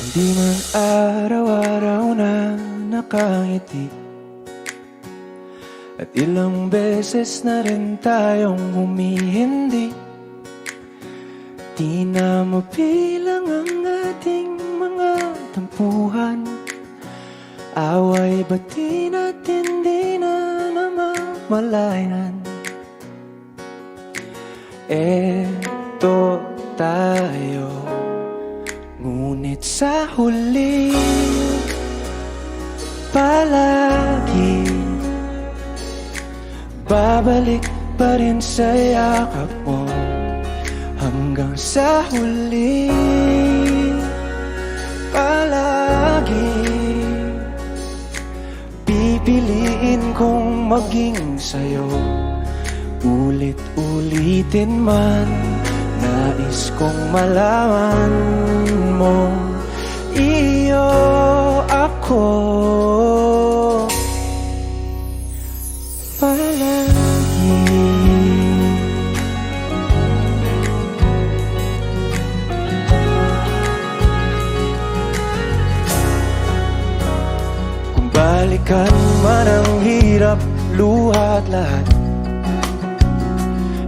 Di man araw-araw na nakangiti, at ilang beses na rin tayong humihindi. Di na mabilang ang ating mga tampuhan. Away ba't di natin di na namamalayan? Eto tayo, ngunit sa huli palagi babalik pa rin sa yakap mo. Hanggang sa huli palagi pipiliin kong maging sa'yo. Ulit-ulitin man, nais kong malaman mo, iyo ako palagi. Kung balikan man ang hirap, luha at lahat,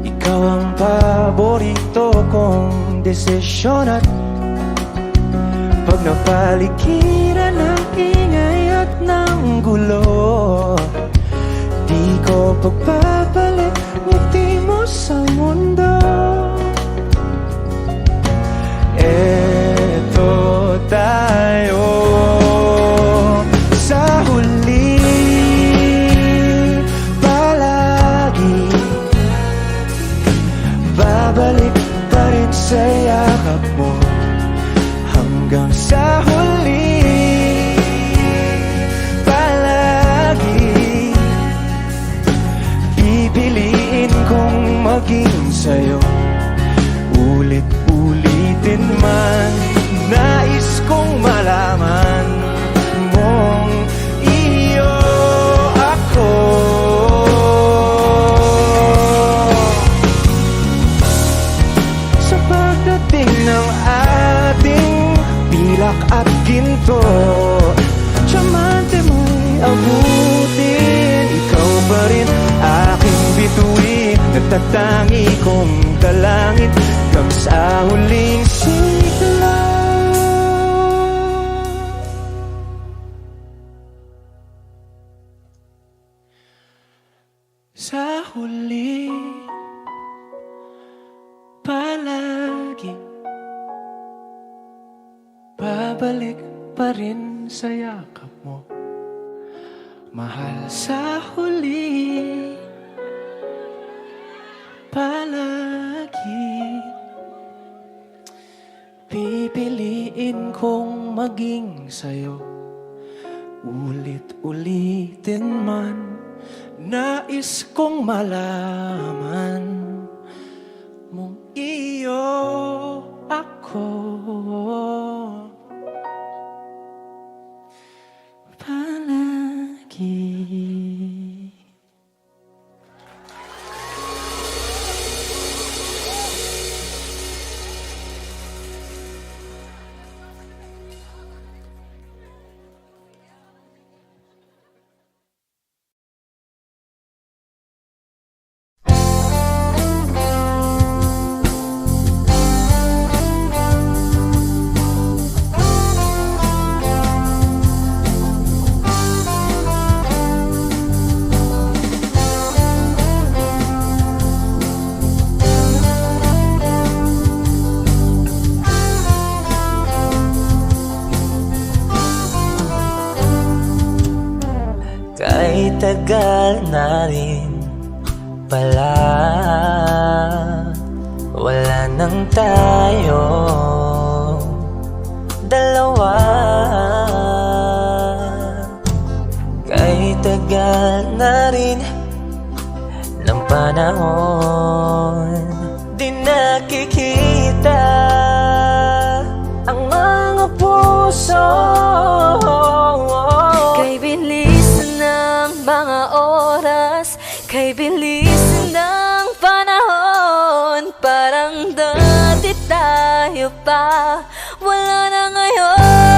ikaw ang paborito kong desisyon. At pag napaligiran ng ingay at ng gulo, di ko pagpapalit ngiti mo sa mundo. Eto tayo sa huli palagi, babalik pa rin sa yakap mo. Hanggang sa huli palagi pipiliin kong maging sa'yo. Ulit-ulitin man, nais kong malaman mong iyo ako. Sa pagdating ng ating pilak at ginto, tiyamante mo'y abutin. Ikaw pa rin aking bituin, nagtatangi kong dalangin hanggang sa huling sigla. Sa huli palagi babalik pa rin sa yakap mo, mahal. Sa huli palagi pipiliin kong maging sa'yo. Ulit-ulitin man, nais kong malaman mong iyo ako palagi. Kay tagal na rin pala, wala nang tayo dalawa. Kay tagal na rin ng panahon, di nakikita ang mga puso. Kay bilis ng mga oras, kay bilis ng panahon, parang dati tayo pa, wala na ngayon.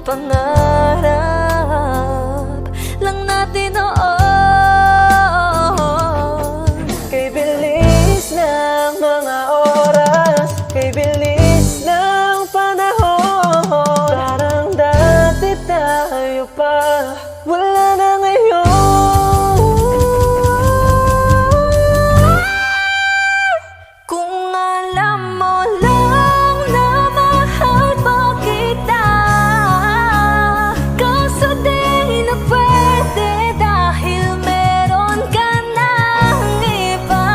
pangarap lang natin noon. Kay bilis ng mga oras, kay bilis ng panahon, parang dati tayo pa, wala na ngayon. Kung alam mo lang na mahal pa kita, kaso di na pwede dahil meron ka ng iba.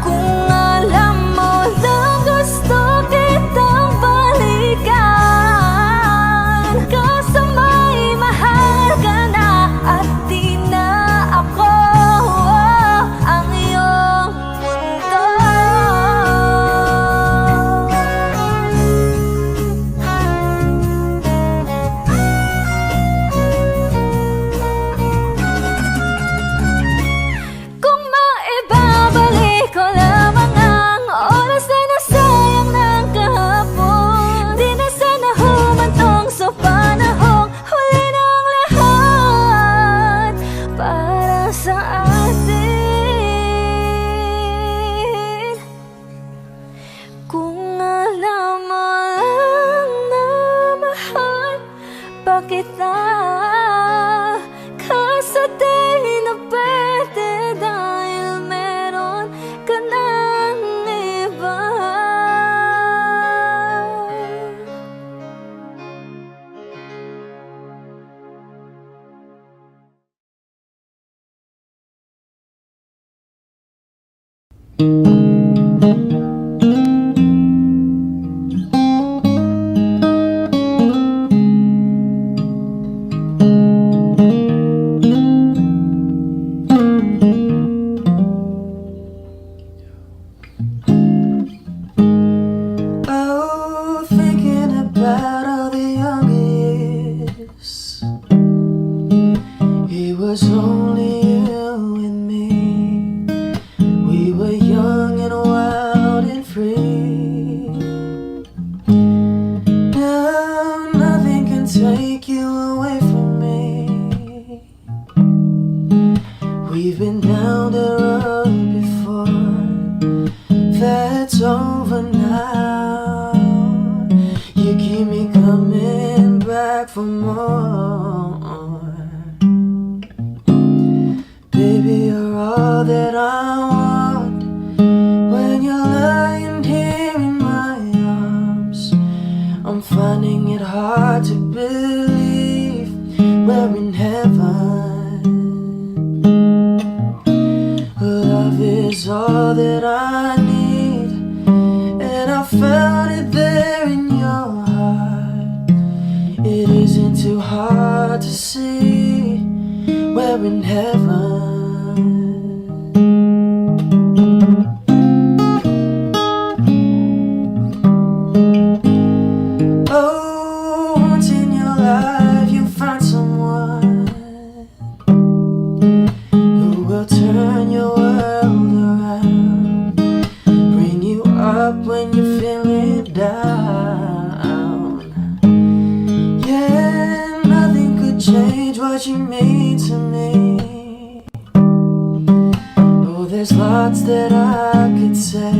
Kung alam mo lang gusto kitang balikan, kaso may mahal ka na at di na ako ang iyong mundo. Kung maibabalik ko lamang ang oras na nasayang ng kahapon, di na sana humantong sa panahong huli ng lahat para sa atin. Kung alam mo lang na mahal pa kita, kaso di na pwede dahil meron ka ng iba. Oh, thinking about all the young years, it was only you and me. We were young and wild and free. Now nothing can take you away from me. We've been down the road before, that's over now. You keep me coming back for more. Baby, you're all that I want. When you're lying here in my arms, I'm finding it hard to believe we're in heaven. Love is all that I need, and I found it there in your heart. It isn't too hard to see we're in heaven. Oh, once in your life you find someone who will turn your world around, bring you up when you're feeling down. Yeah, nothing could change what you mean to me. Oh, there's lots that I could say,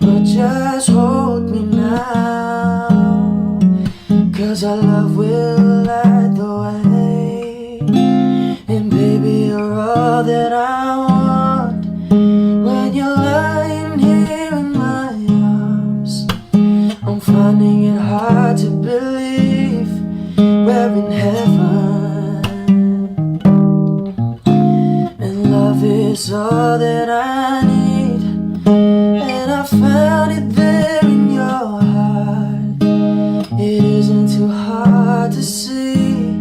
but just hold me now, 'cause our love will light the way. And baby, you're all that I want. When you're lying here in my arms, I'm finding it hard to believe we're in heaven. And love is all that I need, and I found it there in your heart. It isn't too hard to see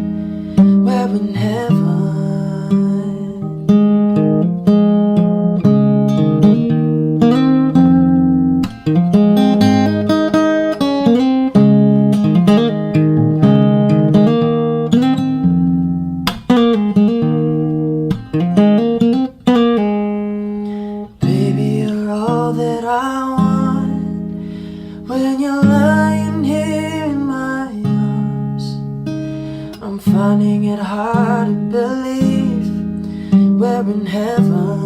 we're in heaven. finding it hard to believe we're in heaven.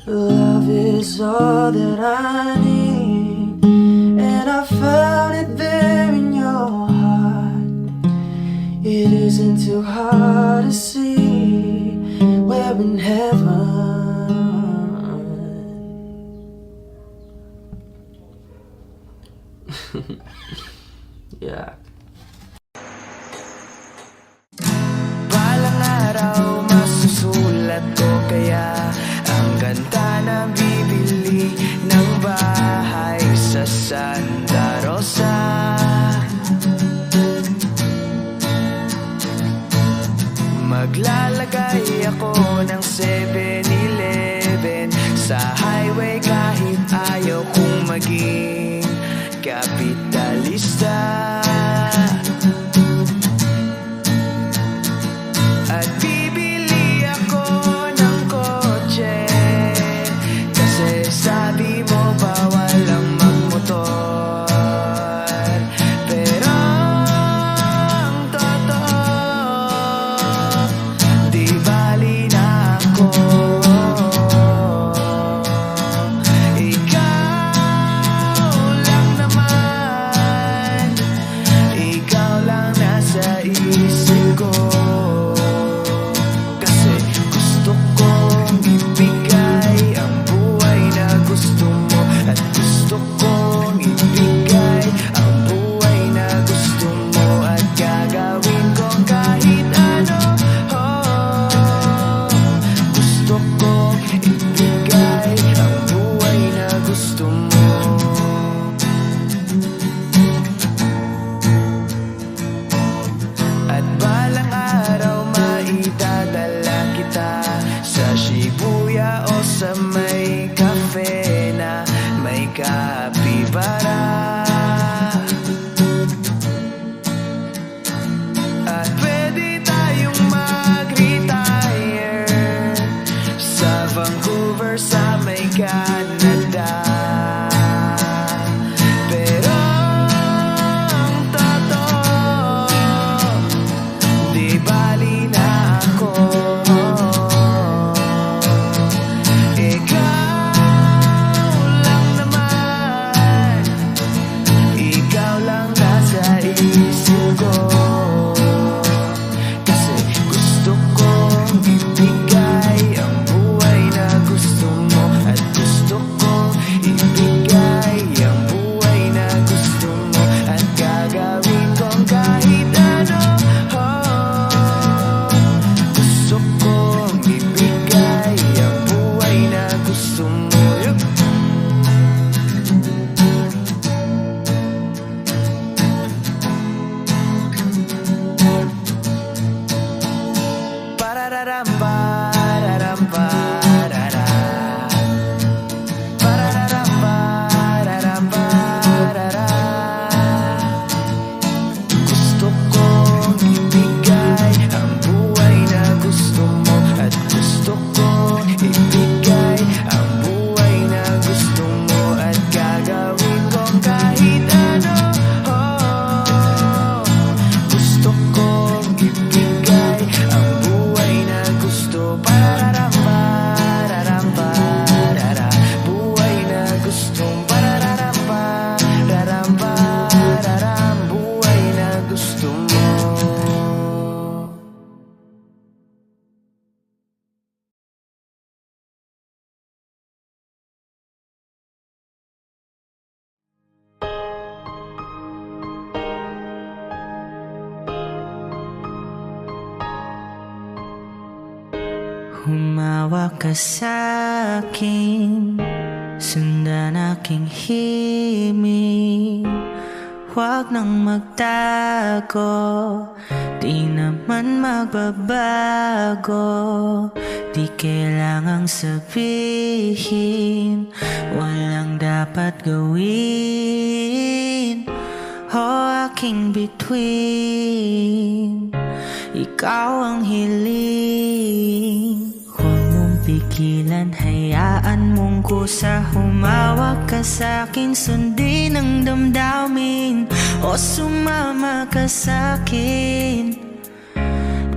Love is all that I need, and I found it there in your heart. It isn't too hard to see we're in heaven. Yeah. Balang araw masusulat ko kaya ang ganda na bibili ng bahay sa Santa Rosa. Maglalagay ako ng 7-Eleven sa highway kahit ayaw kong maging kapitalista. At bibili ako ng kotse kasi sabi mo bawal ang magmotor. Pero ang totoo, di bali na ako. Ikaw lang naman, ikaw lang nasa isip ko. Kasi gusto kong ibigay ang buhay na gusto mo, at gusto kong ibigay ang buhay na gusto mo, at gagawin kong kahit ano. Gusto kong ibigay ang buhay na gusto mo. At balang araw maidadala kita sa Shibuya o sa may cafe na may kapibara. At pwede tayong mag-retire sa Vancouver sa may Canada. Pero ang totoo, di bali na ako. Ikaw lang naman, ikaw lang nasa isip ko. Kasi gusto kong ibigay ang buhay na gusto mo, at gusto kong ibigay ang buhay na gusto mo, at gagawin kong kahit ano. Gusto kong ibigay ang buhay na gusto mo. Parararam, pararam, parara. Parararam, pararam, parara. Gusto kong ibigay ang buhay na gusto mo, at gusto kong ibigay ang buhay na gusto mo, at gagawin kong kahit ano. Gusto kong ibigay ang buhay na gusto. Pararam, pararam, parara. Buhay na gusto. Pararam, pararam, pararam. Buhay na gusto mo. Humawak ka sa'kin, sundan aking himig. Huwag nang magtago, di naman magbabago. Di kailangang sabihin, walang dapat gawin. O aking bituin, ikaw ang hiling. Huwag mong pigilan. Hayaan mong kusa, humawak ka sa'kin. Sundin ang damdamin o sumama ka sa'kin.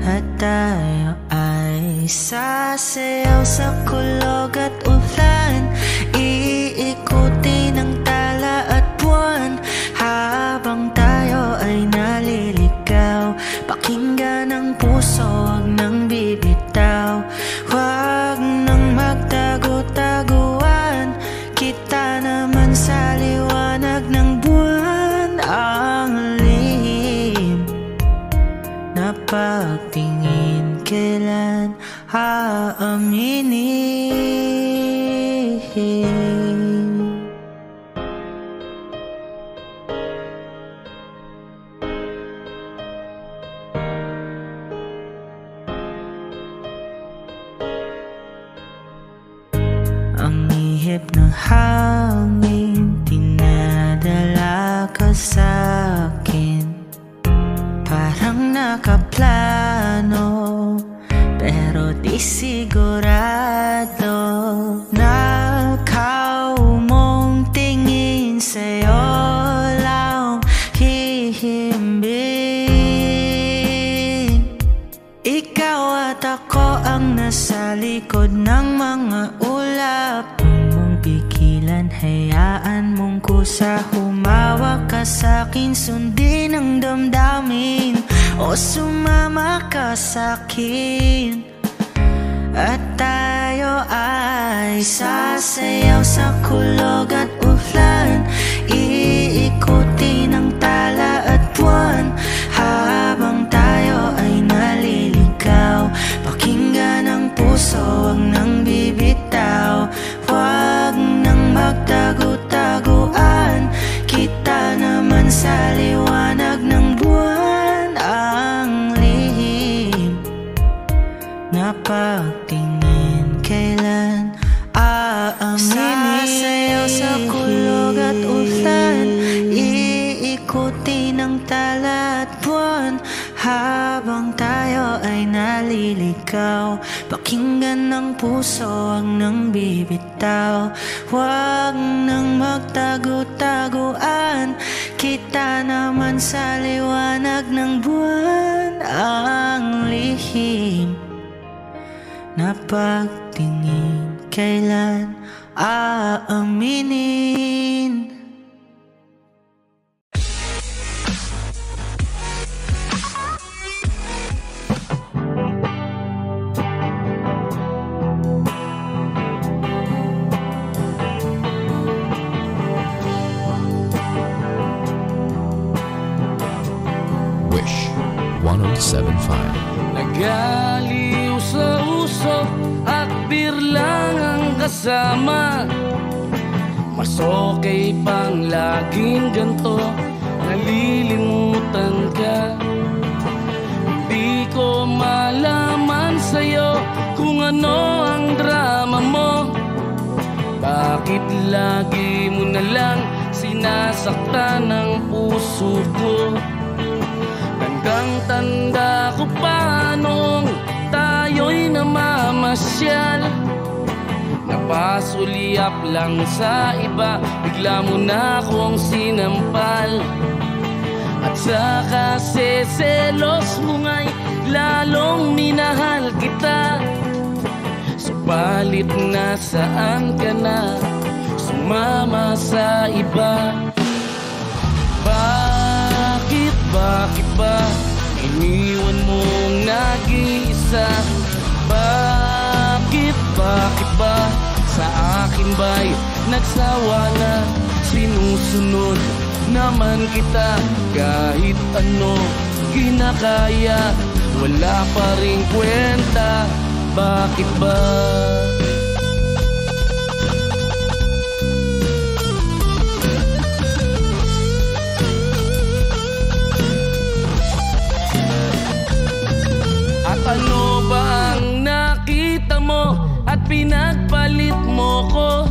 At tayo ay sasayaw sa kulog at ulan. Iikutin ang tala at buwan habang tayo ay naliligaw. Pakinggan ang puso, huwag nang bibitaw. Huwag nang magtago-taguan. Kita naman sa liwanag ng buwan. Ang lihim na pagtingin, kailan aaminin? Ang ihip ng hangin, dinadala ka sa'kin. Parang nakaplano, pero di sigurado. Nakaw mong tingin, sa'yo lang hihimbing. Ikaw at ako ang nasa likod ng mga ulap. Huwag mong pigilan, hayaan mong kusa. Humawak ka sa'kin, sundin ang damdamin o sumama ka sa'kin. At tayo ay sasayaw sa kulog at ulan. Iikutin ang tala at buwan habang tayo ay naliligaw. Pakinggan ang puso, huwag nang bibitaw. Huwag nang magtago-taguan. Kita naman sa liwanag ng buwan. Ang lihim na pagtingin, kailan aaminin? Sasayaw sa kulog at ulan. Iikutin ang tala at buwan habang tayo ay naliligaw. Pakinggan ng puso, huwag nang bibitaw. Huwag nang magtago-taguan. Kita naman sa liwanag ng buwan. Ang lihim na pagtingin, kailan aaminin? Wish 1075. Nagaliw sa usok at birlang ang kasama. Mas okay pang laging ganto, nalilimutan ka. Hindi ko malaman sa'yo kung ano ang drama mo. Bakit lagi mo na lang sinasaktan ang puso ko? Tandang-tanda ko pa nung tayo'y namamasyal. Napasulyap lang sa iba, bigla mo na akong sinampal. At sa kasi selos mo nga'y lalong minahal kita. Subalit nasaan ka na, sumama sa iba. Bakit ba iniwan mong nag-iisa? Bakit ba sa akin ba'y nagsawa na? Sinusunod naman kita kahit ano ginakaya, wala pa ring kwenta. Bakit ba? Ano ba ang nakita mo at pinagpalit mo ko?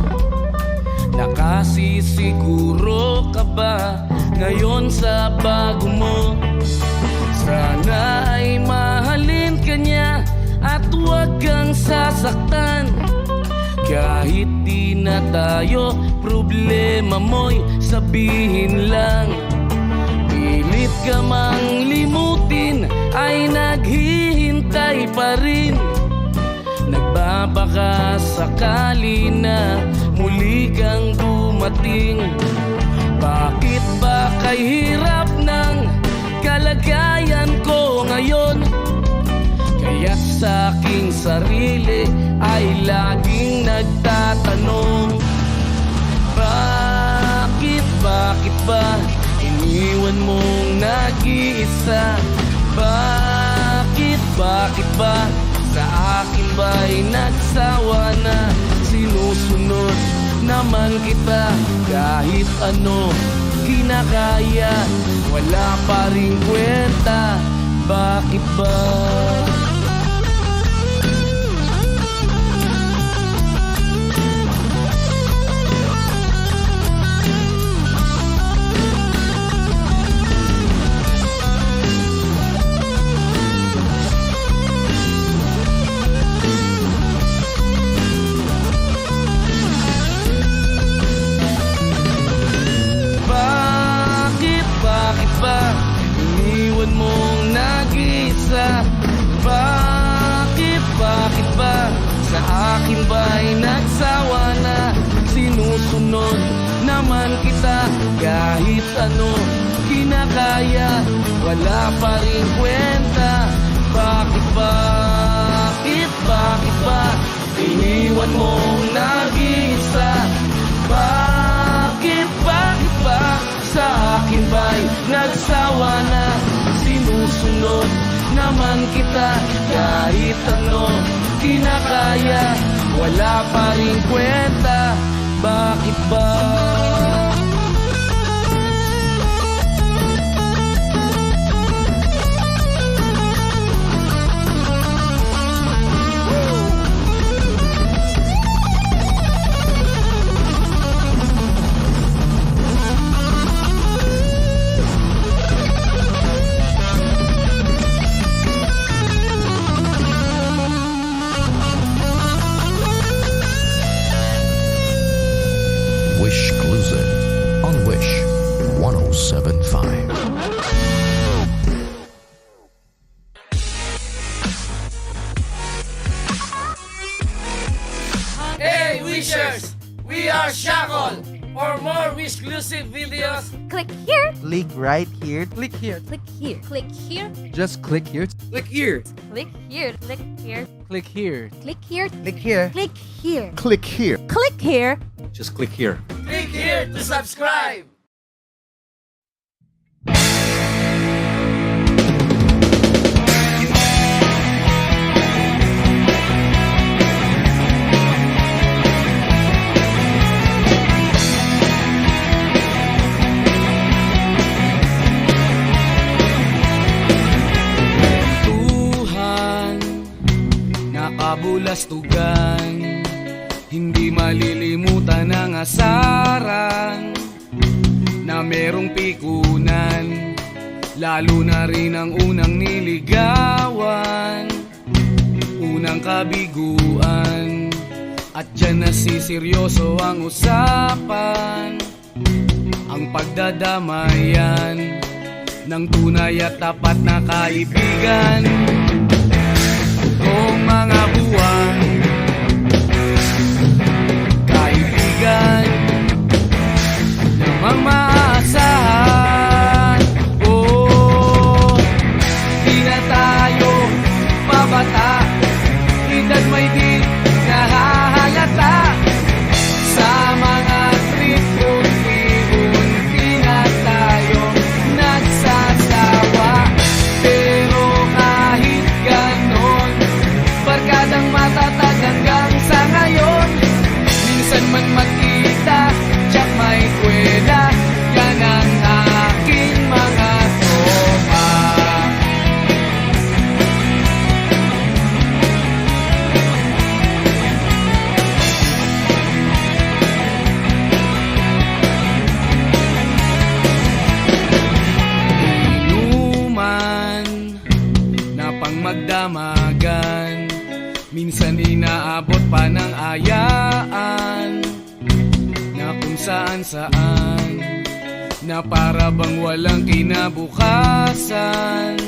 Nakasisiguro ka ba ngayon sa bago mo? Sana ay mahalin ka niya at huwag kang sasaktan. Kahit di na tayo, problema mo'y sabihin lang. Pilit ka mang limutin, ay naghihintay pa rin. Nagbabaka sakali na muli kang dumating. Bakit ba kay hirap ng kalagayan ko ngayon? Kaya sa aking sarili ay laging nagtatanong, bakit ba iniwan mong nag-iisa? Bakit ba sa akin ba'y nagsawa na? Sinusunod naman kita kahit ano kinakaya, wala pa rin kwenta. Bakit ba? Bakit ba iniwan mong nag-iisa? Bakit ba sa akin ba'y nagsawa na? Sinusunod naman kita kahit ano kinakaya, wala pa rin kwenta. Bakit ba iniwan mong nag-iisa? Bakit ba sa akin ba'y nagsawa na? Sinusunod naman kita kahit ano kinakaya, wala pa rin kwenta. Bakit ba? Wish Closer on Wish 1075. Hey Wishers! We are Shackle! For more Wish-exclusive videos, Click here. Click right here. Click here. Click here. Click here. Just click here. click here. Click here. Click here. Click here. Click here. Click here. Click here. Click here. Click here. Just click here. Click here to subscribe. Nakabulastugan, hindi malilimutan ang asaran na merong pikunan, lalo na rin ang unang niligawan, unang kabiguan, at dyan nasiseryoso ang usapan, ang pagdadamayan ng tunay at tapat na kaibigan. Kung mga buwan, kaibigan, namang maasahan. Oh, di na tayo pabata, edad may di nahahalata. Sa mga trip unti-unti na tayo nagsasawa. Pero kahit ganon, barkadang matatag hanggang sa ngayon. Minsan man magkita, tsak may kwela, saan na para bang walang kinabukasan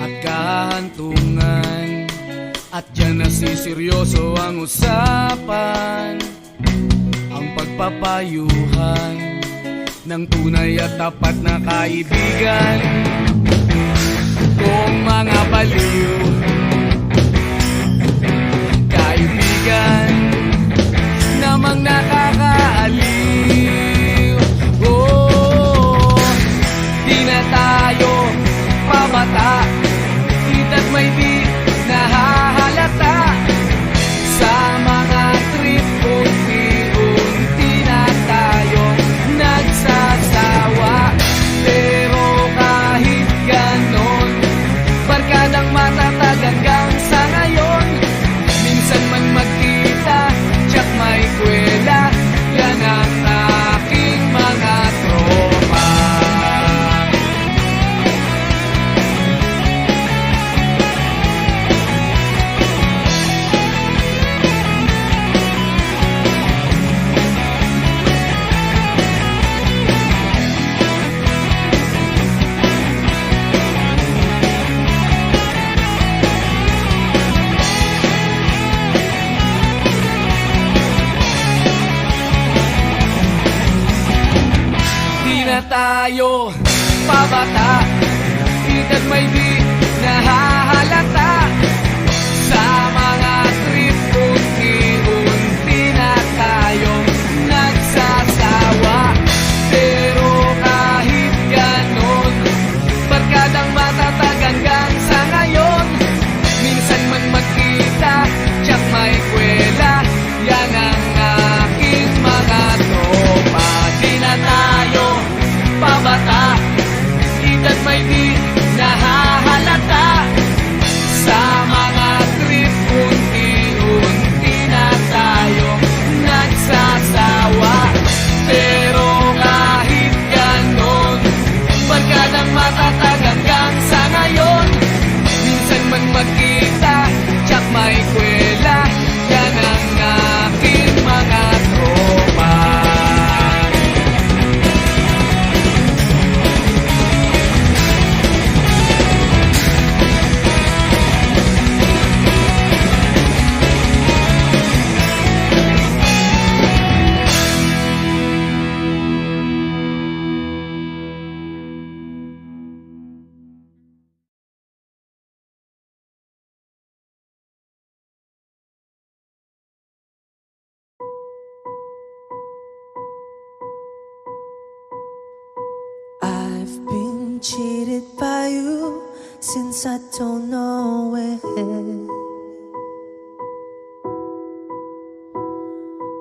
at kahantungan, at dyan nasiseryoso ang usapan, ang pagpapayuhan ng tunay at tapat na kaibigan. Kung mga baliw kaibigan namang nakakaaliw, oh, di na tayo pabata, ita't may di nahahalata sa mga trip. Unti-unti na tayo nagsasawa, pero kahit ganon, barkadang matatag hanggang sa ngayon. Minsan man magkita, tsak may kwela, yan ang aking mga tropa. Tayo pabata, ita't may di nahahalata sa mga trip. Unti-unti na tayong nagsasawa, pero kahit ganon, barkadang matatag hanggang sa ngayon. Minsan man magkita, tsak may kwela, yan ang aking mga tropa. Di na tayo pabata, ita't may di nahahalata sa mga trip. Unti-unti na tayo nagsasawa, pero kahit ganon, barkadang matatag hanggang sa ngayon. Minsan man magkita, tsak may kwela, yan ang aking mga tropa. I've been cheated by you since I don't know when,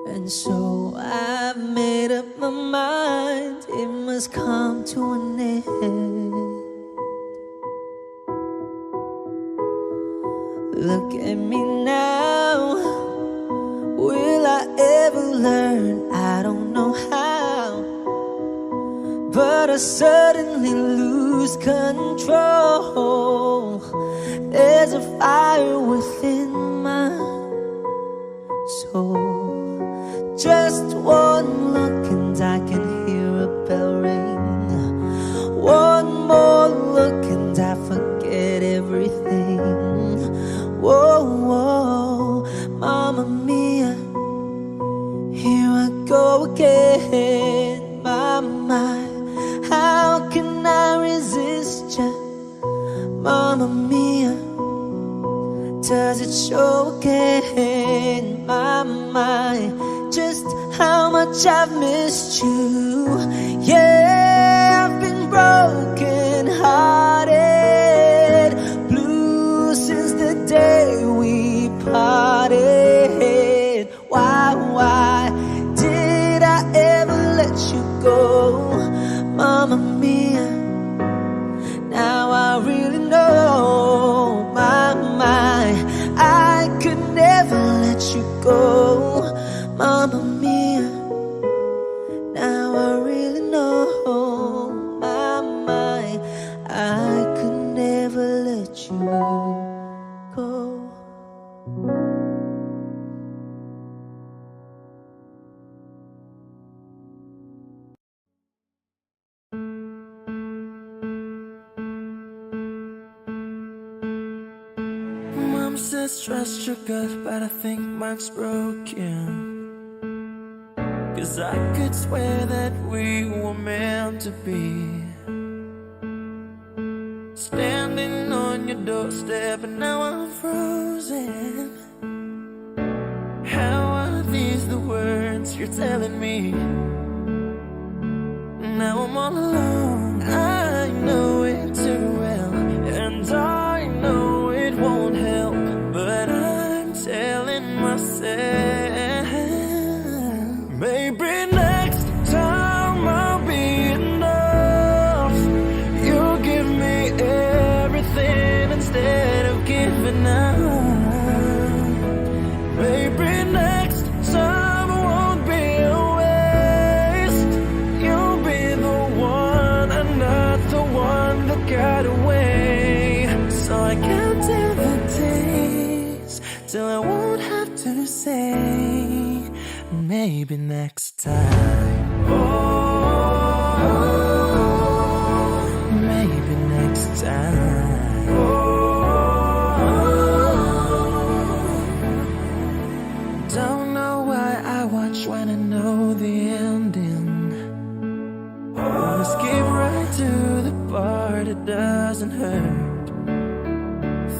and so I've made up my mind it must come to an end. Look at me now, will I ever learn? I don't know how, but I suddenly lose control. There's a fire within my soul. Just one look and I can hear a bell ring. One more look and I forget everything. Whoa, whoa, Mamma Mia, here I go again. My, how can I resist you? Mamma Mia, does it show again? My, just how much I've missed you. Yeah, I've been broken hearted, blue since the day we parted. Why did I ever let you go? Mamma Mia, now I really know. My, I could never let you go. Mamma Mia, now I really know. My, I could never let you go. Mom says trust your gut, but I think mine's broken. 'Cause I could swear that we were meant to be. Standing on your doorstep and now I'm frozen. How are these the words you're telling me? Now I'm all alone, I know it too well. And I know it won't help, but I'm telling myself, maybe next time I'll be enough. You'll give me everything instead of giving up. Maybe next time won't be a waste. You'll be the one and not the one that got away. So I count down the days till I won't have to say maybe next time. Oh, maybe next time. Don't know why I watch when I know the ending. Wanna skip right to the part that doesn't hurt.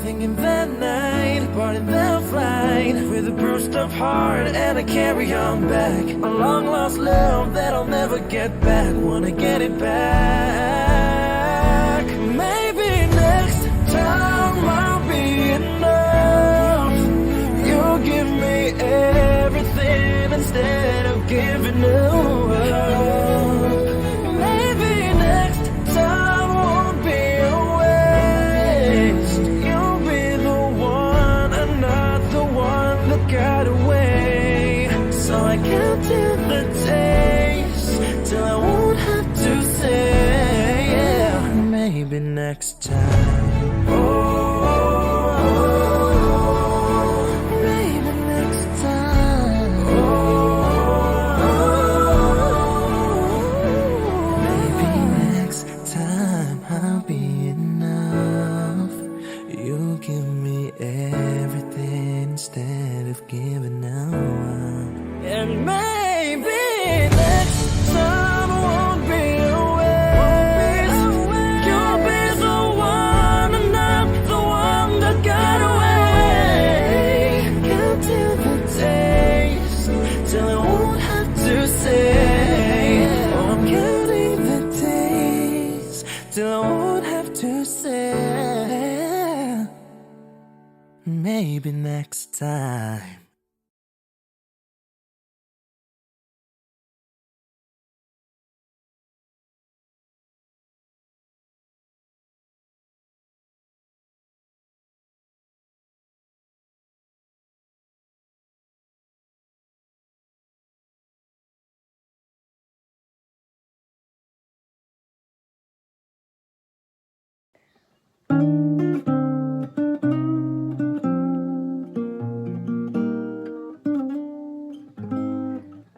Thinking that night, parting that flight, with a bruised up heart and I carry on back. My long lost love that I'll never get back. Wanna get it back. Maybe next time I'll be enough. You'll give me everything instead of giving up. Maybe next time won't be a waste. You'll be the one and not the one that got away. So I count down the days till I won't have to say, yeah, maybe next time. Oh, maybe next time. Maybe next time I'll be enough. You'll give me everything instead of giving up. And maybe next time won't be a waste. You'll be the one and not the one that got away. Count till the days till I won't have to say. Oh, I'm counting the days till I won't have to say. Maybe next time.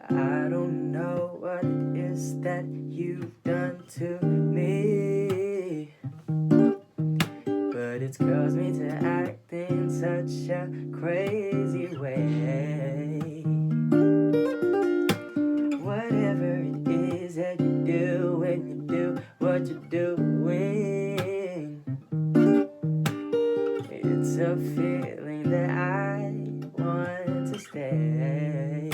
I don't know what it is that you've done to me, but it's caused me to act in such a crazy way. Whatever it is that you do when you do what you're doing, it's a feeling that I want to stay.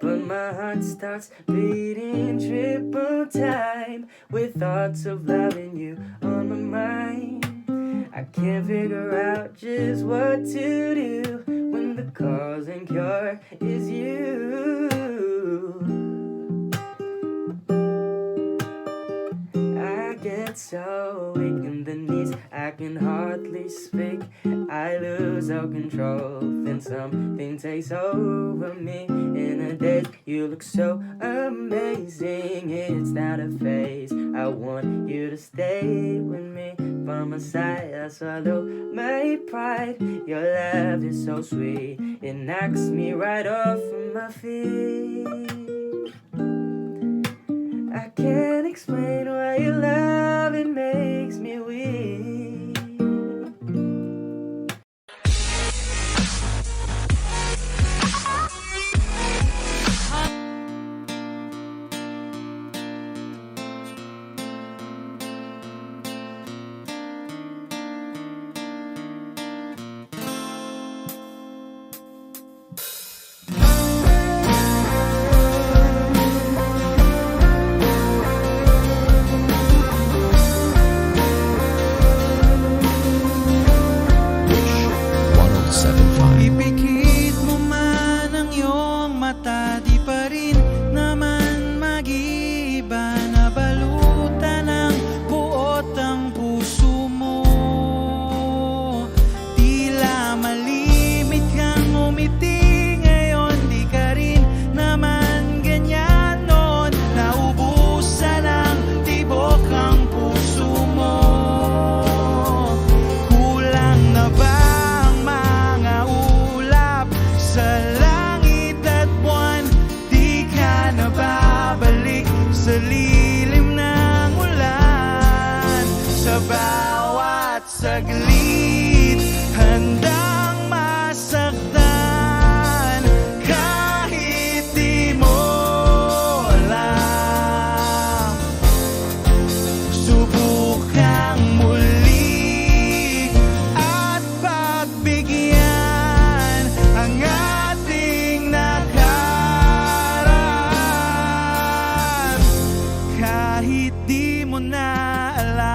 But my heart starts beating triple time with thoughts of loving you on my mind. I can't figure out just what to do when the cause and cure is you. I get so weak in the knees, I can hardly speak. I lose all control, then something takes over me. In a daze, you look so amazing. It's not a phase, I want you to stay with me. By my side, I swallow my pride. Your love is so sweet, it knocks me right off of my feet. I can't explain why your love, it makes me weak. sa lilim ng ulan. Sa bawat saglit, handang masaktan kahit di mo alam. Subukang muli at pagbigyan ang ating nakaraan kahit di mo na alam.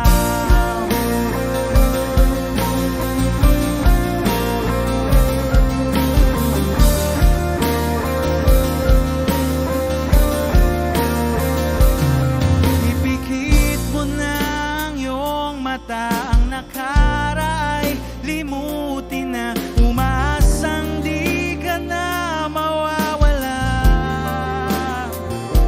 Ipikit mo na ang iyong mata, ang nakaraan ay limutin na. Umaasang di ka na mawawala.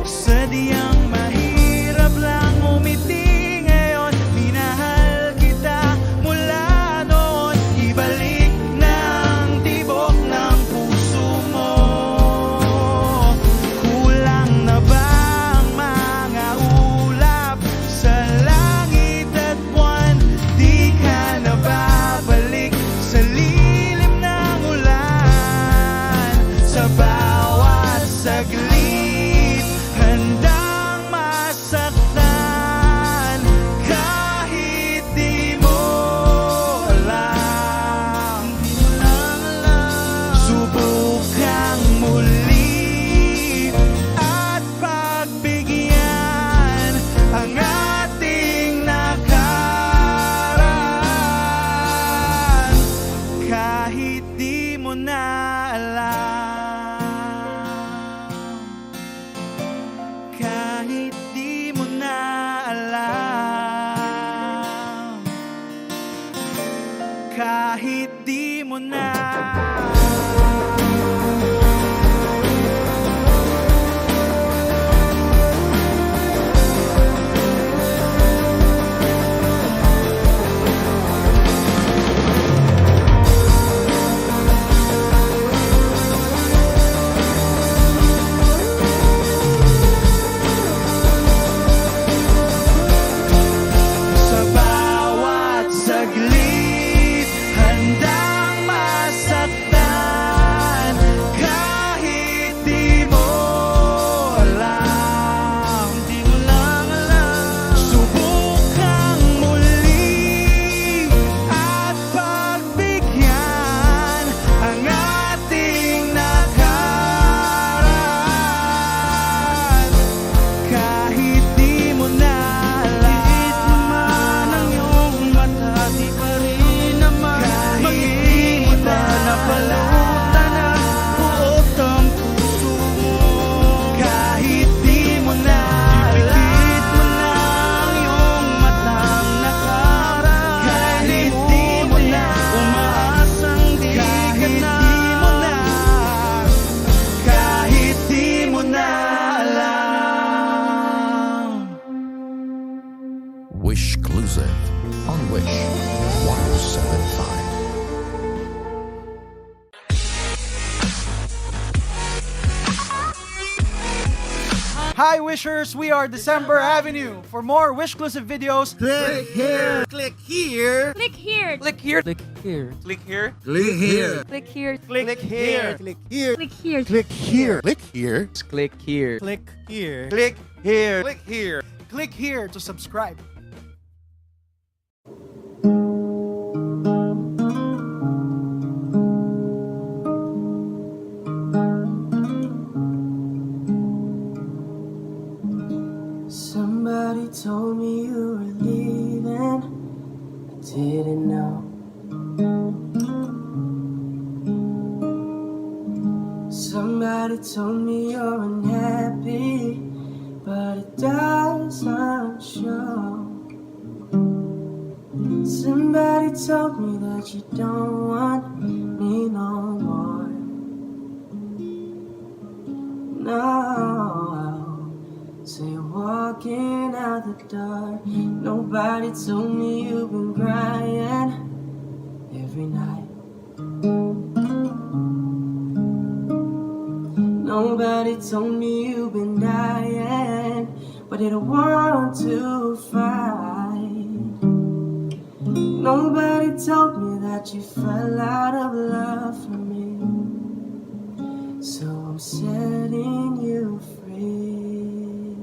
Sadyang mahirap lang umiti ngayon. Minahal kita mula noon. Ibalik na ang tibok ng puso mo. Kulang na ba ang mga ulap sa langit at buwan? Di ka na babalik sa lilim ng ulan. Sa bawat saglit, handang masaktan kahit di mo alam. Subukang muli at pagbigyan ang ating nakaraan kahit di mo na alam. Kahit di mo na alam. Kahit di mo na. Sa bawat saglit, handang masaktan kahit di mo alam. Di mo lang alam. Subukang muli at pagbigyan ang ating nakaraan kahit di mo na alam. Liit naman ang iyong mata, di pa rin naman kahit di mo na napalutan ang buot ang puso mo. Kahit di mo na alam. Ipikit mo na ang iyong matang nakaraan. Kahit di mo na umaasang di ka na. Kahit di mo na alam. Wish Exclusive on Wish 1075. Hi Wishers, we are December Avenue. For more Wish-clusive videos, Click here. Click here. Click here. Click here. Click here. Click here. Click here. Click here. click here. Click here. Click here. Click here. Click here. Click here. Click here. Click here. Click here. Click here to subscribe. Somebody told me you were leaving. I didn't know. Somebody told me you're unhappy, but it doesn't show. Somebody told me that you don't want me no more. No, so you're walking out the door. Nobody told me you've been crying every night. Nobody told me you've been dying, but didn't want to fight. Nobody told me that you fell out of love for me, so I'm setting you free.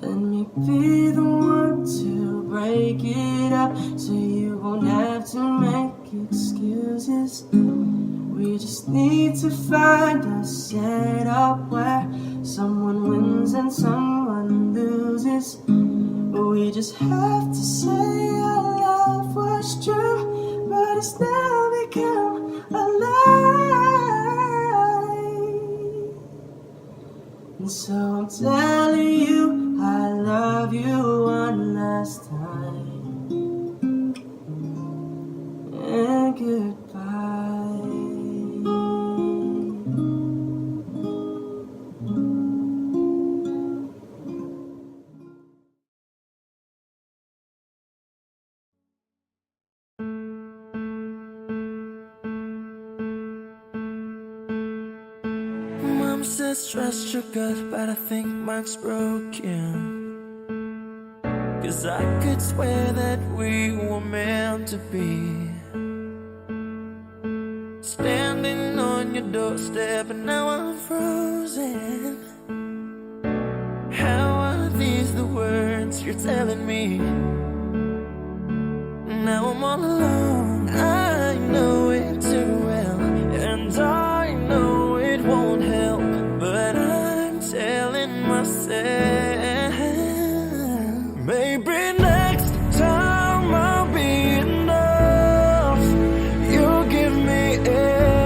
Let me be the one to break it up, so you won't have to make excuses. We just need to find a setup where someone wins and someone loses. We just have to say our love was true, but it's now become a lie. And so I'm telling you I love you one last time, and goodbye. Mom says trust your gut, but I think mine's broken. 'Cause I could swear that we were meant to be, standing on your doorstep, and now I'm frozen. How are these the words you're telling me? Now I'm all alone. I know it too well, and I know it won't help, but I'm telling myself maybe next time I'll be enough. You'll give me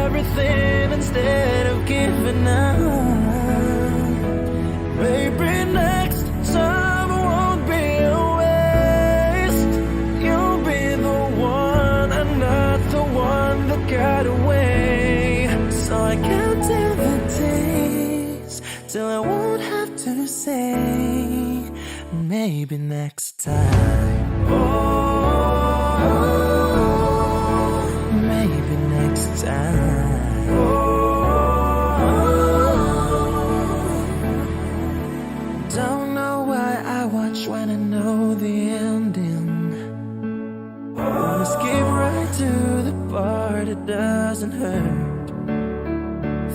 everything instead of giving up. Maybe next time won't be a waste. You'll be the one and not the one that got away. So I count down the days till I won't have to say maybe next time. Oh, maybe next time. Don't know why I watch when I know the ending. Wanna skip right to the part that doesn't hurt.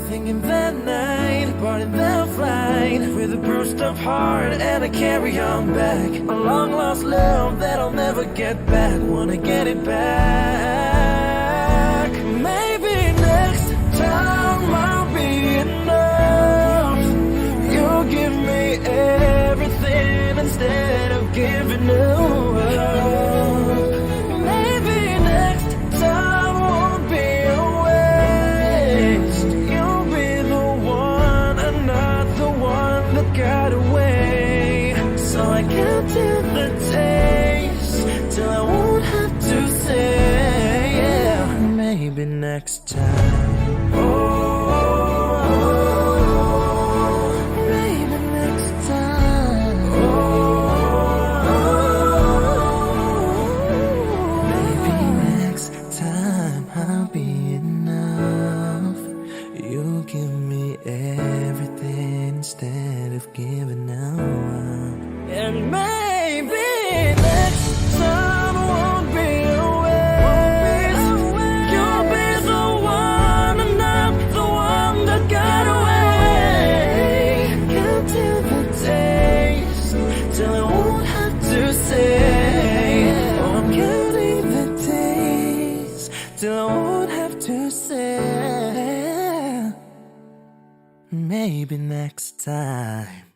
Thinking that night, parting that flight, with a bruised up heart and I carry on back. A long lost love that I'll never get back. Wanna get it back. Maybe next time I'll be enough. You'll give me everything instead of giving up. Maybe next time won't be a waste. You'll be the one and not the one that got away. So I count down the days till I won't have to say, yeah, maybe next time. Oh, maybe next time. Maybe next time I'll be enough. You'll give me everything instead of giving up. And maybe next time won't be a waste. You'll be the one and not the one that got away. Counting the days till I won't have to say, oh, I'm counting the days till I won't have to say maybe next time.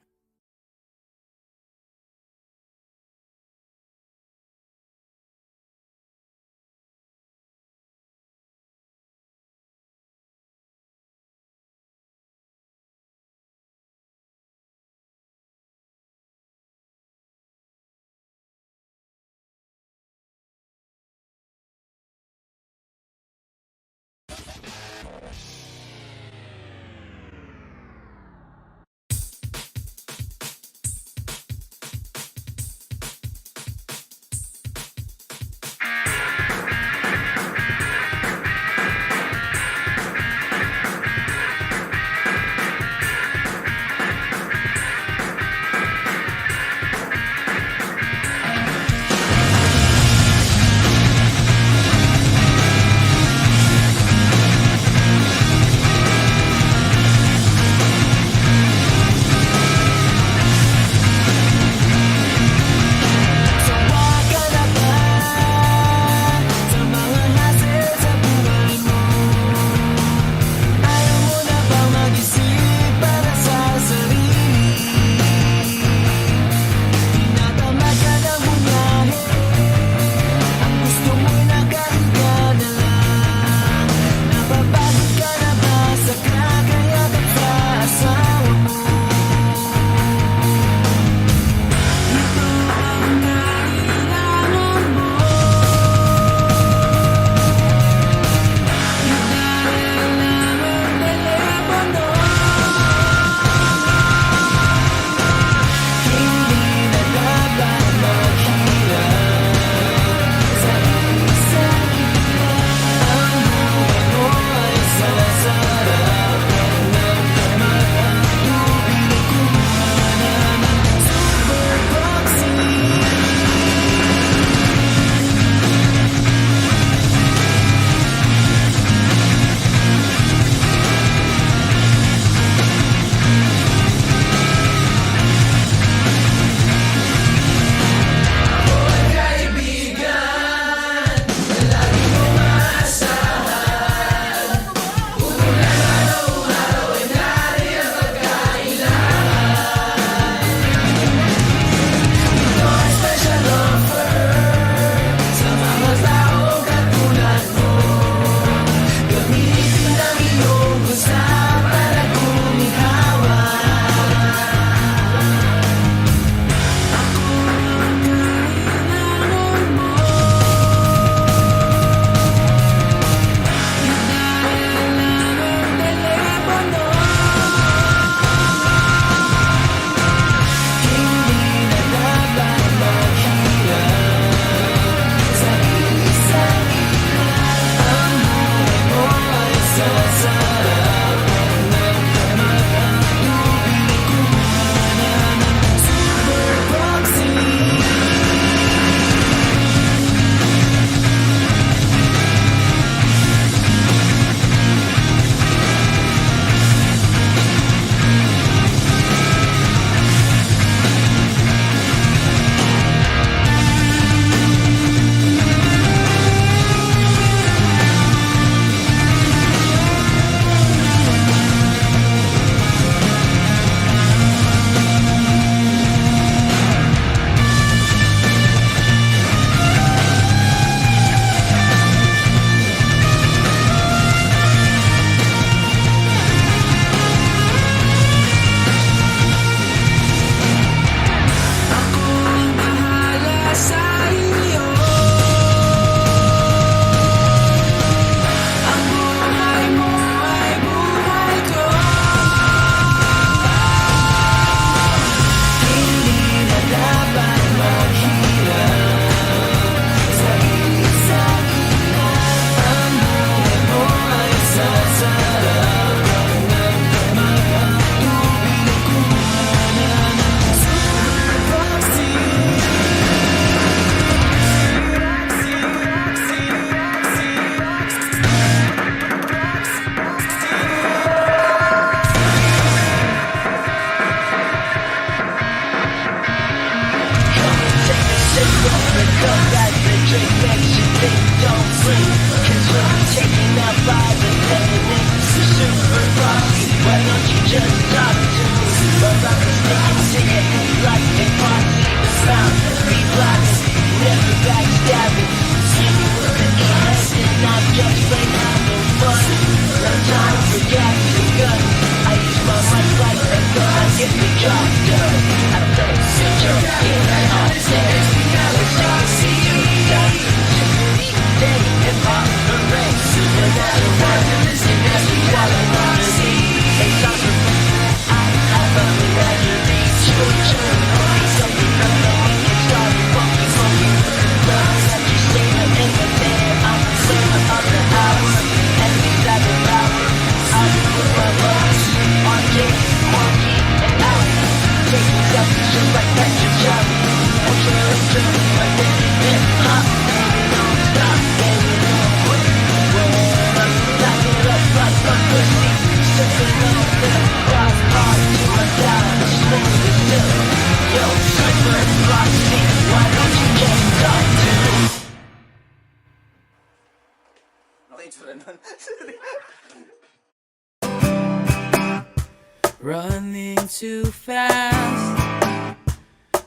Running too fast,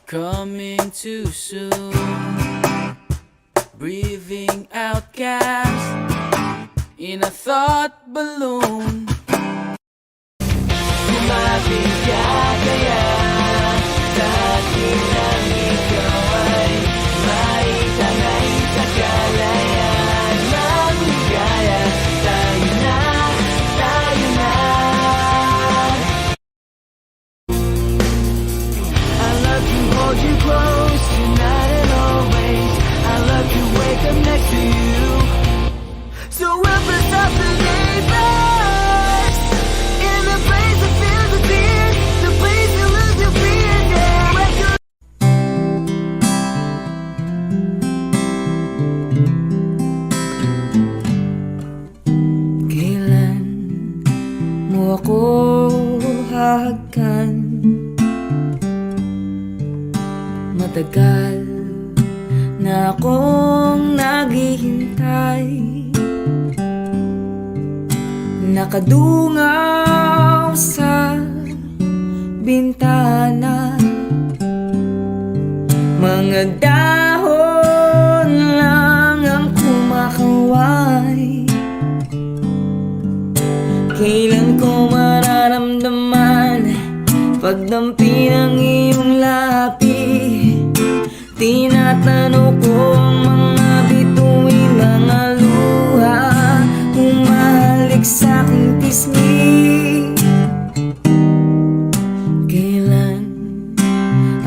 coming too soon, breathing out gas in a thought balloon. Lumapit ka kaya sa akin ang ikaw ay maitangay sa kalayaan ng ligaya. Tayo na, tayo na. I love to hold you close tonight and always. I love to wake up next to you. So if it's up to neighbors, in the place that feels the fear, the place you lose your fear, yeah. Wake up. Kailan mo ako hahagkan? Matagal na akong naghihintay, nakadungaw sa bintana. Mga dahon lang ang kumakaway. Kailan ko mararamdaman pagdampi ng iyong lapi? Tinatanong ko ang mga bituin, mga luha, humahalik sa'king pisngi. Kailan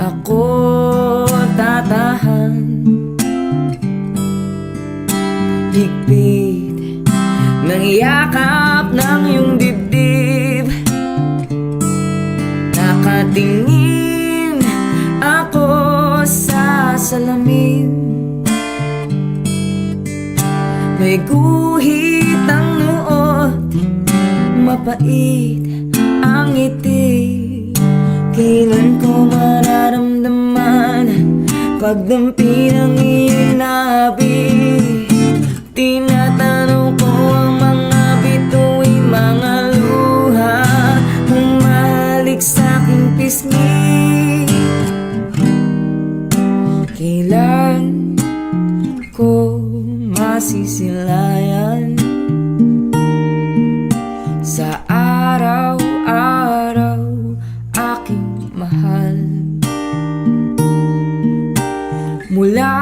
ako tatahan? Higpit ng yakap ng iyong dibdib, nakatingin ako sa salamin. May guhit ang nuot, mapait ang ngiti. Kailan ko mararamdaman pagdampi ng iyong labi? Tinatanong ko ang mga bituin, mga luha, humalik sa'king pisngi. Kailan ko masisilayan sa araw-araw aking mahal? Mula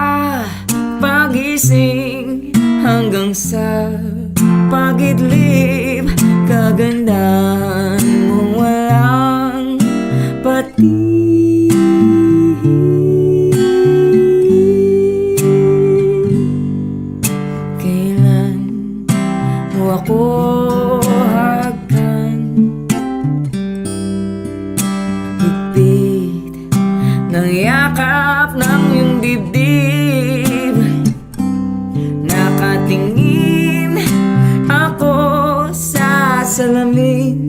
pagising hanggang sa pagidlip, kagandahan mong walang pati. Kailan mo ako hagkan? Higpit ng yakap ng iyong dibdib, nakatingin ako sa salamin.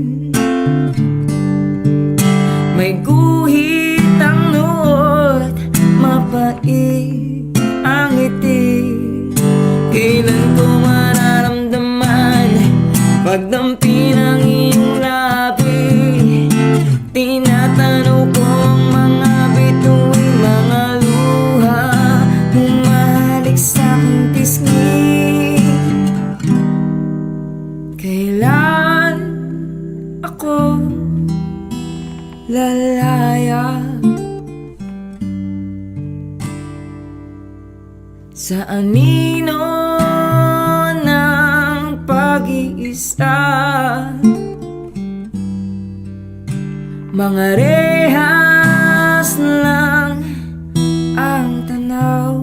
May guhit ang nuot, mapait ang ngiti. Kailan ko mararamdaman pagdampi ng iyong labi? ako lalaya sa anino ng pag-iisa. Mga rehas lang ang tanaw,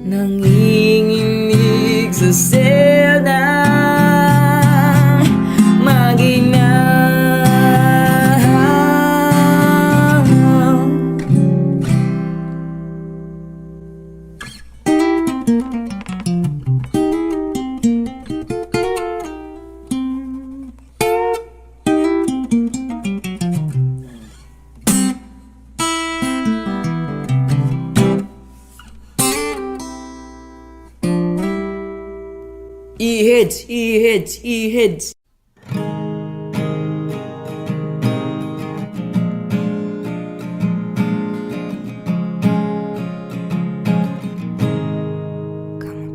nanginginig sa selda maginaw. E-heads, E-heads, E-heads.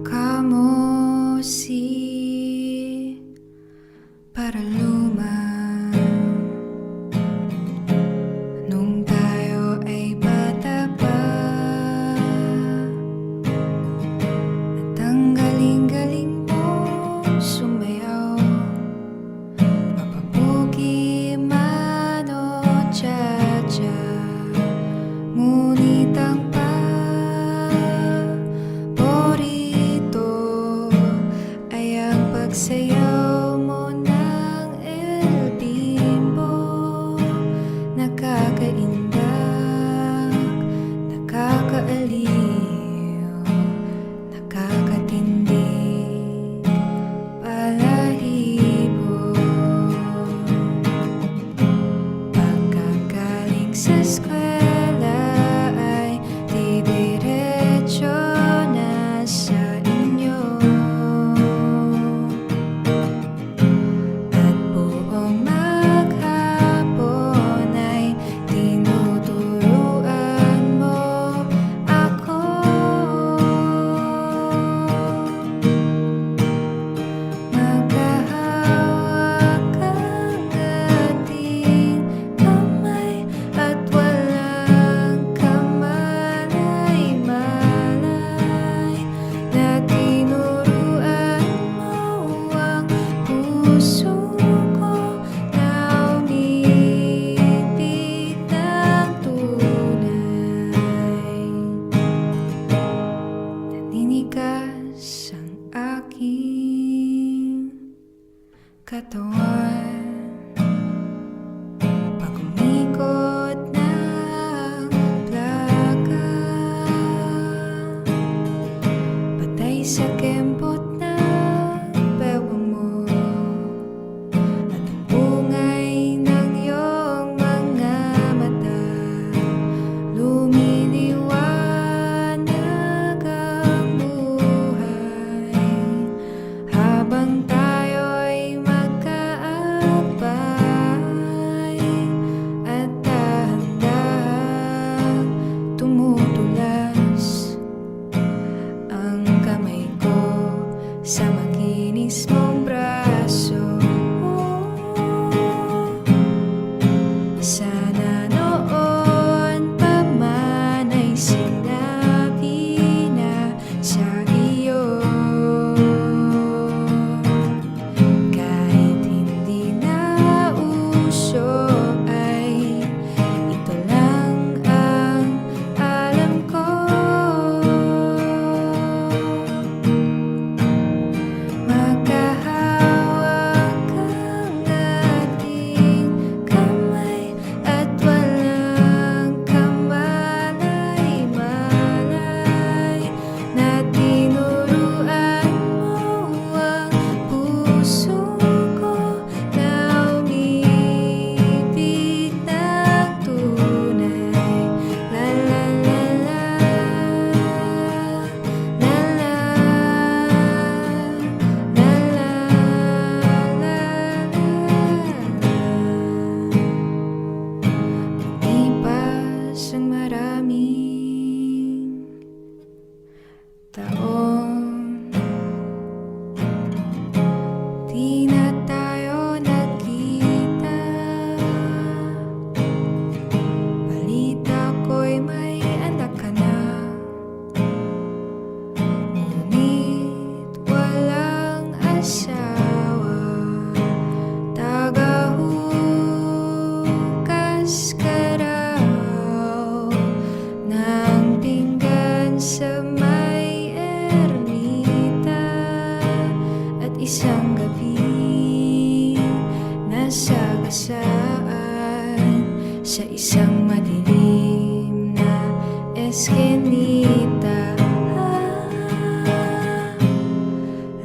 Kamukha si Paraluma nung tayo ay bata pa, at ang galing-galing sumayaw, mapabugi man o cha-cha. Ngunit ang paborito ay ang pagsayaw mo ng El Bimbo. Nakakaindak, nakakaaliw, nakakatindig, balahibo. Pagkagaling sa eskwela ay di diretso na sa inyo, at buong maghapon ay tinuturuan mo ako. Magkahawak ang ating kamay at walang kamalay-malay, na tinuruan mo ang puso ko na umibig ng tunay. Naninigas ang aking katawan pag umikot ng plaka, patay sa kembot ng bewang mo, at ang bungay ng iyong mga mata, lumiliwanag ang buhay habang tayo'y magkaanak. nasagasaan sa isang madilim na eskinita.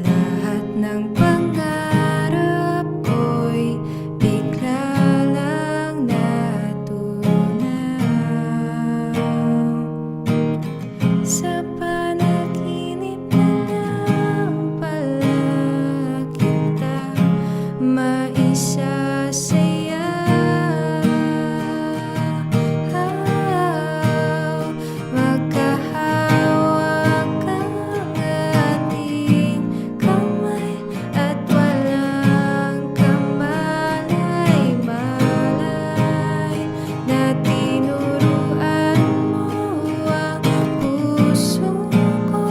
Lahat ng pangarap ko'y bigla lang natunaw. Sa panaginip na lang pala kita maisasaya. Magkahawak ang ating kamay at walang kamalay-malay na tinuruan mo ang puso ko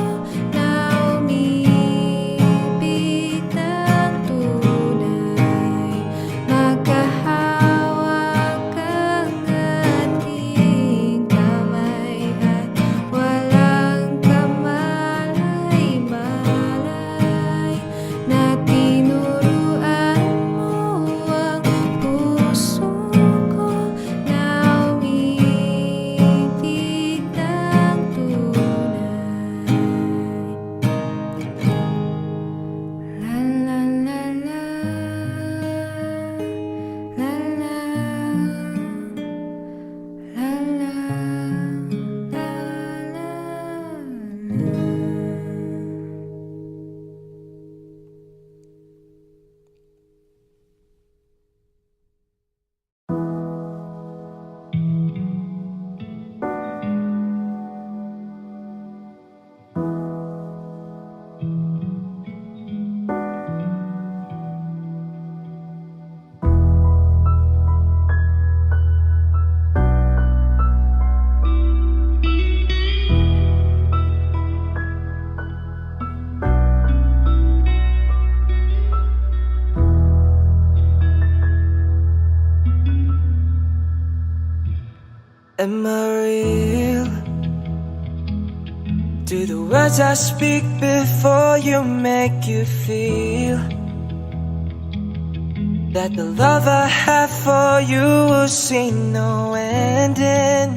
na umibig ng tunay. Magkahawak ang ating kamay at walang kamalay-malay na tinuruan mo ang puso ko na umibig ng tunay. La la la la, la la, la la, la la. Am I real? Do the words I speak before you make you feel that the love I have for you will see no ending?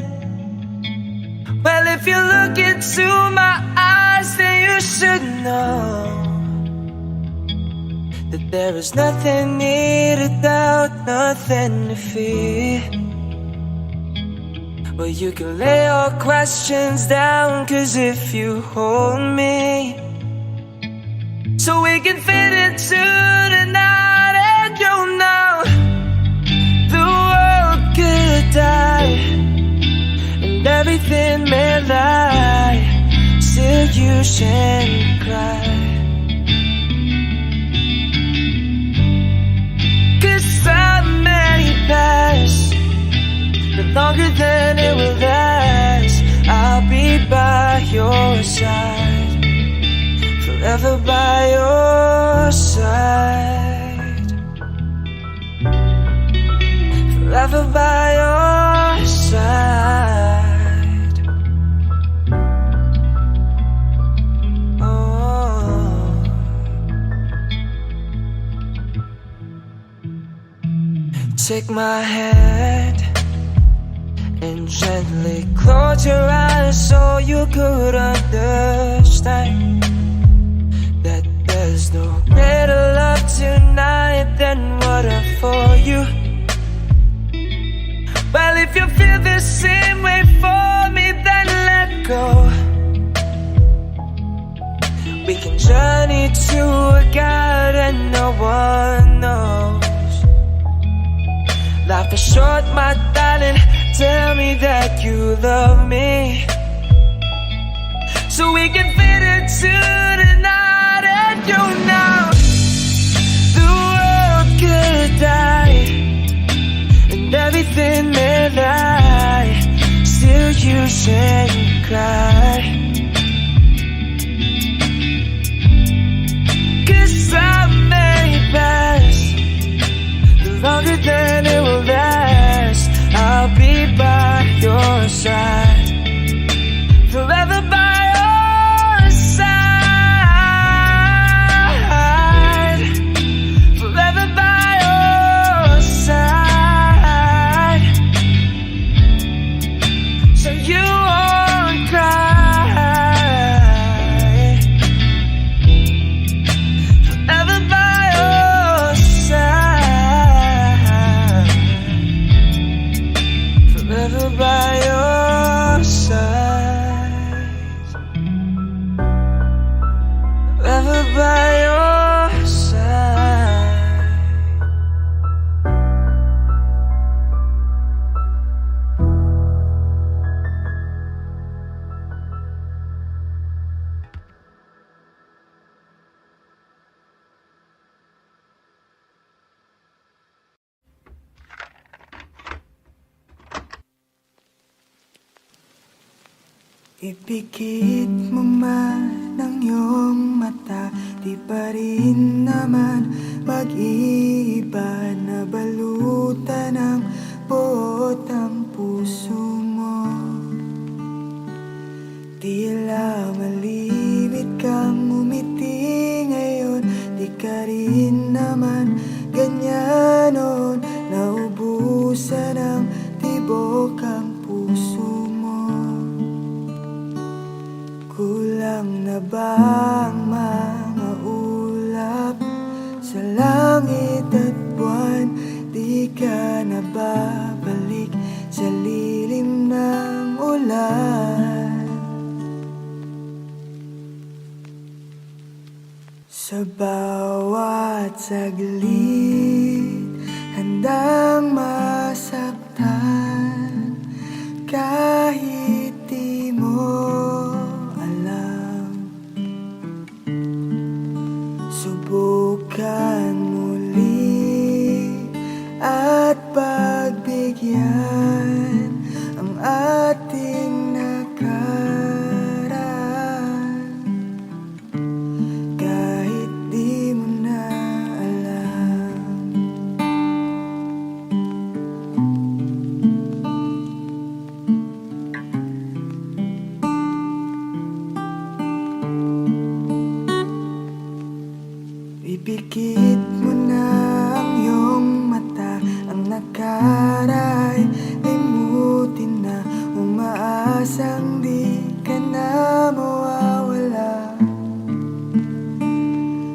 Well, if you look into my eyes, then you should know that there is nothing need to doubt, nothing to fear. Well, you can lay your questions down, 'cause if you hold me, so we can fit into the night, and you'll know the world could die and everything may lie, still you shouldn't cry. 'Cause time may pass, but longer than it will last, I'll be by your side, forever by your side, forever by your side. Oh. Take my hand and gently close your eyes so you could understand that there's no greater love tonight than what I for you. Well, if you feel the same way for me, then let go. We can journey to a God and no one knows. Life is short, my darling, tell me that you love me, so we can fit into the night, and you know the world could die and everything may lie, still you shouldn't cry. 'Cause time may pass, the longer than it will last, I'll be by your side, forever by your side, forever by your Ipikit mo man ang iyong mata, di pa rin naman mag-iiba. Nabalutan ng buot ang puso mo. Tila malimit kang umiti ngayon, di ka rin naman ganyan noon. Naubusan ng tibok ang puso mo. Kulang na ba ang mga ulap sa langit at buwan? Di ka na babalik sa lilim ng ulan. Sa bawat saglit, handang masaktan kahit di mo alam. Subukan muli at pagbigyan ang ating nakaraan kahit di mo na alam. Ipikit mo na ang iyong mata, ang nakara'y limutin na. Umaasang di ka na mawawala.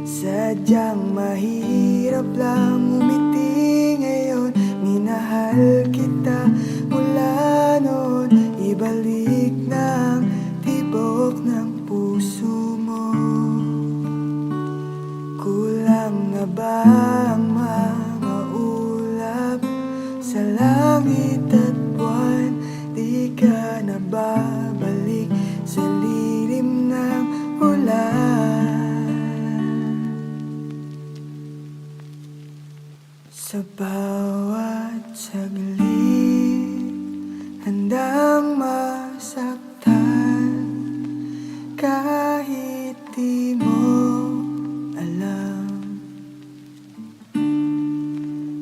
Sadyang mahirap lang umiti ngayon. Minahal kita mula noon. Ibalik na ang tibok ng puso mo. Kulang na ba ang mga ulap sa langit at buwan? Di ka na babalik sa lilim ng ulan. Sa bawat saglit, handang masaktan kahit di mo alam.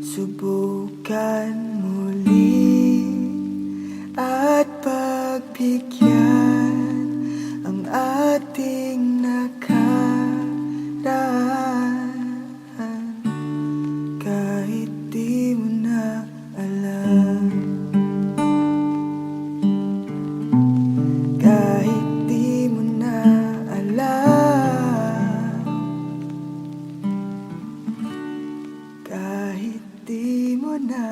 Subukan muli at pagbigyan ang ating nakaraan kahit di mo na alam. Kahit di mo na alam. Kahit di mo na